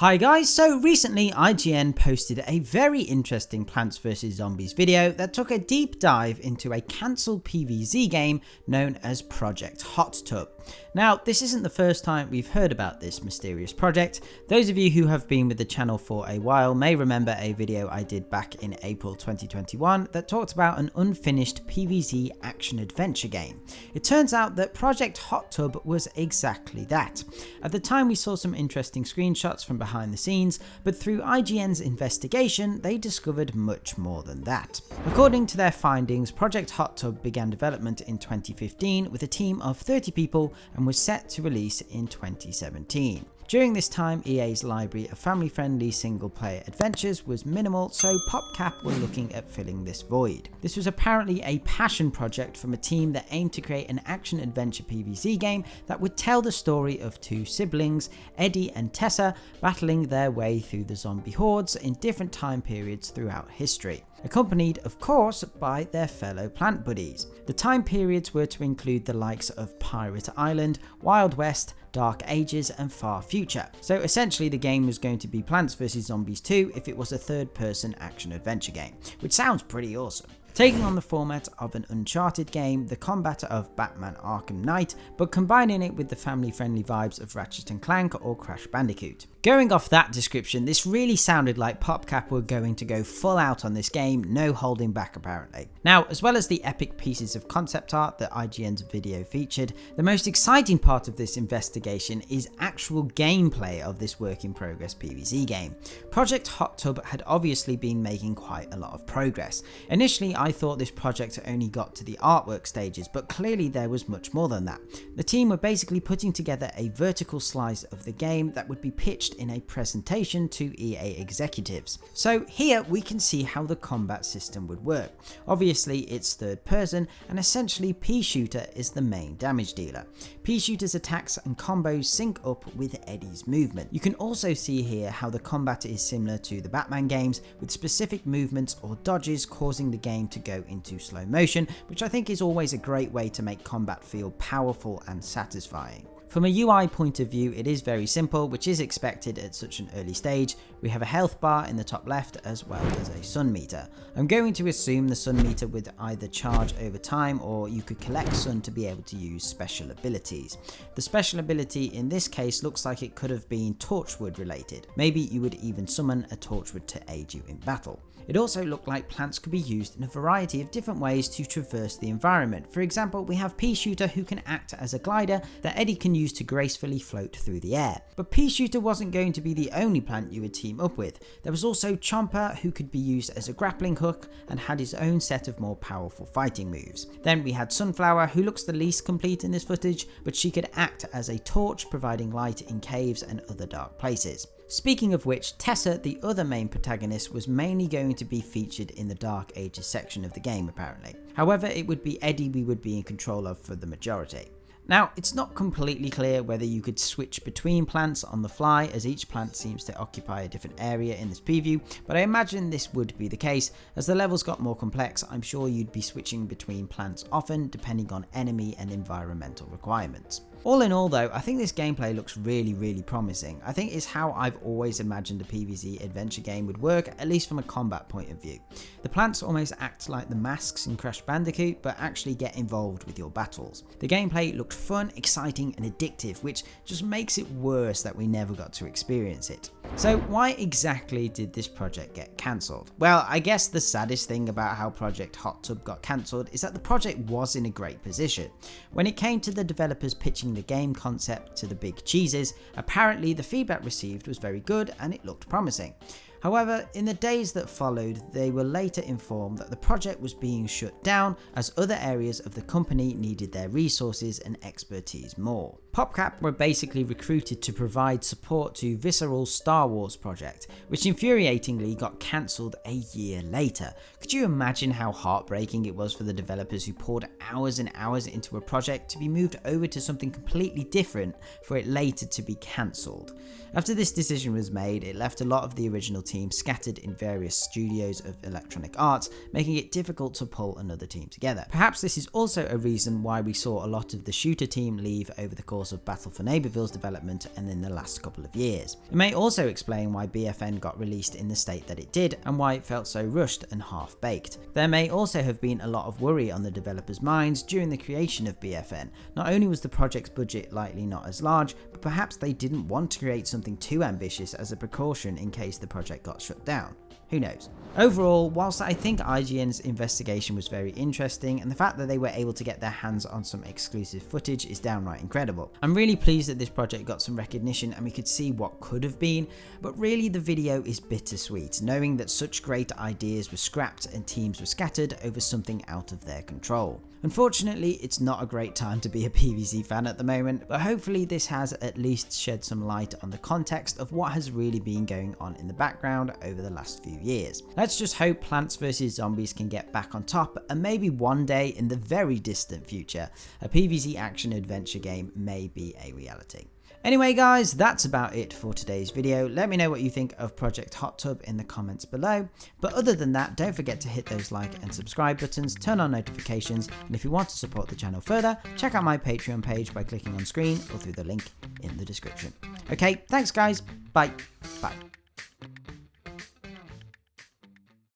Hi guys, so recently IGN posted a very interesting Plants vs Zombies video that took a deep dive into a cancelled PvZ game known as Project HOTUB. Now, this isn't the first time we've heard about this mysterious project. Those of you who have been with the channel for a while may remember a video I did back in April 2021 that talked about an unfinished PvZ action-adventure game. It turns out that Project HOTUB was exactly that. At the time we saw some interesting screenshots from behind the scenes, but through IGN's investigation they discovered much more than that. According to their findings, Project HOTUB began development in 2015 with a team of 30 people and was set to release in 2017. During this time, EA's library of family-friendly single-player adventures was minimal, so PopCap were looking at filling this void. This was apparently a passion project from a team that aimed to create an action-adventure PvZ game that would tell the story of two siblings, Eddie and Tessa, battling their way through the zombie hordes in different time periods throughout history, accompanied of course by their fellow plant buddies. The time periods were to include the likes of Pirate Island, Wild West, Dark Ages and Far Future. So essentially the game was going to be Plants vs Zombies 2 if it was a third-person action-adventure game, which sounds pretty awesome. Taking on the format of an Uncharted game, the combat of Batman Arkham Knight, but combining it with the family-friendly vibes of Ratchet & Clank or Crash Bandicoot. Going off that description, this really sounded like PopCap were going to go full out on this game, no holding back apparently. Now, as well as the epic pieces of concept art that IGN's video featured, the most exciting part of this investigation is actual gameplay of this work-in-progress PvZ game. Project HOTUB had obviously been making quite a lot of progress. Initially, I thought this project only got to the artwork stages, but clearly there was much more than that. The team were basically putting together a vertical slice of the game that would be pitched in a presentation to EA executives. So here we can see how the combat system would work. Obviously it's third person, and essentially P-Shooter is the main damage dealer. P-Shooter's attacks and combos sync up with Eddie's movement. You can also see here how the combat is similar to the Batman games, with specific movements or dodges causing the game to go into slow motion, which I think is always a great way to make combat feel powerful and satisfying. From a UI point of view, it is very simple, which is expected at such an early stage. We have a health bar in the top left as well as a sun meter. I'm going to assume the sun meter would either charge over time or you could collect sun to be able to use special abilities. The special ability in this case looks like it could have been Torchwood related. Maybe you would even summon a Torchwood to aid you in battle. It also looked like plants could be used in a variety of different ways to traverse the environment. For example, we have P-Shooter who can act as a glider that Eddie can use to gracefully float through the air. But P-Shooter wasn't going to be the only plant you would team up with. There was also Chomper, who could be used as a grappling hook and had his own set of more powerful fighting moves. Then we had Sunflower, who looks the least complete in this footage, but she could act as a torch, providing light in caves and other dark places. Speaking of which, Tessa, the other main protagonist, was mainly going to be featured in the Dark Ages section of the game apparently. However, it would be Eddie we would be in control of for the majority. Now, it's not completely clear whether you could switch between plants on the fly, as each plant seems to occupy a different area in this preview, but I imagine this would be the case. As the levels got more complex, I'm sure you'd be switching between plants often, depending on enemy and environmental requirements. All in all though, I think this gameplay looks really promising. I think it's how I've always imagined a PvZ adventure game would work, at least from a combat point of view. The plants almost act like the masks in Crash Bandicoot, but actually get involved with your battles. The gameplay looked fun, exciting and addictive, which just makes it worse that we never got to experience it. So why exactly did this project get cancelled? Well, I guess the saddest thing about how Project HOTUB got cancelled is that the project was in a great position. When it came to the developers pitching the game concept to the big cheeses, apparently the feedback received was very good and it looked promising. However, in the days that followed, they were later informed that the project was being shut down as other areas of the company needed their resources and expertise more. PopCap were basically recruited to provide support to Visceral's Star Wars project, which infuriatingly got cancelled a year later. Could you imagine how heartbreaking it was for the developers who poured hours and hours into a project to be moved over to something completely different for it later to be cancelled? After this decision was made, it left a lot of the original team teams scattered in various studios of Electronic Arts, making it difficult to pull another team together. Perhaps this is also a reason why we saw a lot of the shooter team leave over the course of Battle for Neighborville's development and in the last couple of years. It may also explain why BFN got released in the state that it did and why it felt so rushed and half-baked. There may also have been a lot of worry on the developers' minds during the creation of BFN. Not only was the project's budget likely not as large, but perhaps they didn't want to create something too ambitious as a precaution in case the project got shut down. Who knows? Overall, whilst I think IGN's investigation was very interesting, and the fact that they were able to get their hands on some exclusive footage is downright incredible. I'm really pleased that this project got some recognition and we could see what could have been, but really the video is bittersweet, knowing that such great ideas were scrapped and teams were scattered over something out of their control. Unfortunately, it's not a great time to be a PvZ fan at the moment, but hopefully this has at least shed some light on the context of what has really been going on in the background over the last few years. Let's just hope Plants vs Zombies can get back on top, and maybe one day in the very distant future, a PvZ action adventure game may be a reality. Anyway guys, that's about it for today's video. Let me know what you think of Project HOTUB in the comments below. But other than that, don't forget to hit those like and subscribe buttons, turn on notifications, and if you want to support the channel further, check out my Patreon page by clicking on screen or through the link in the description. Okay, thanks guys, bye.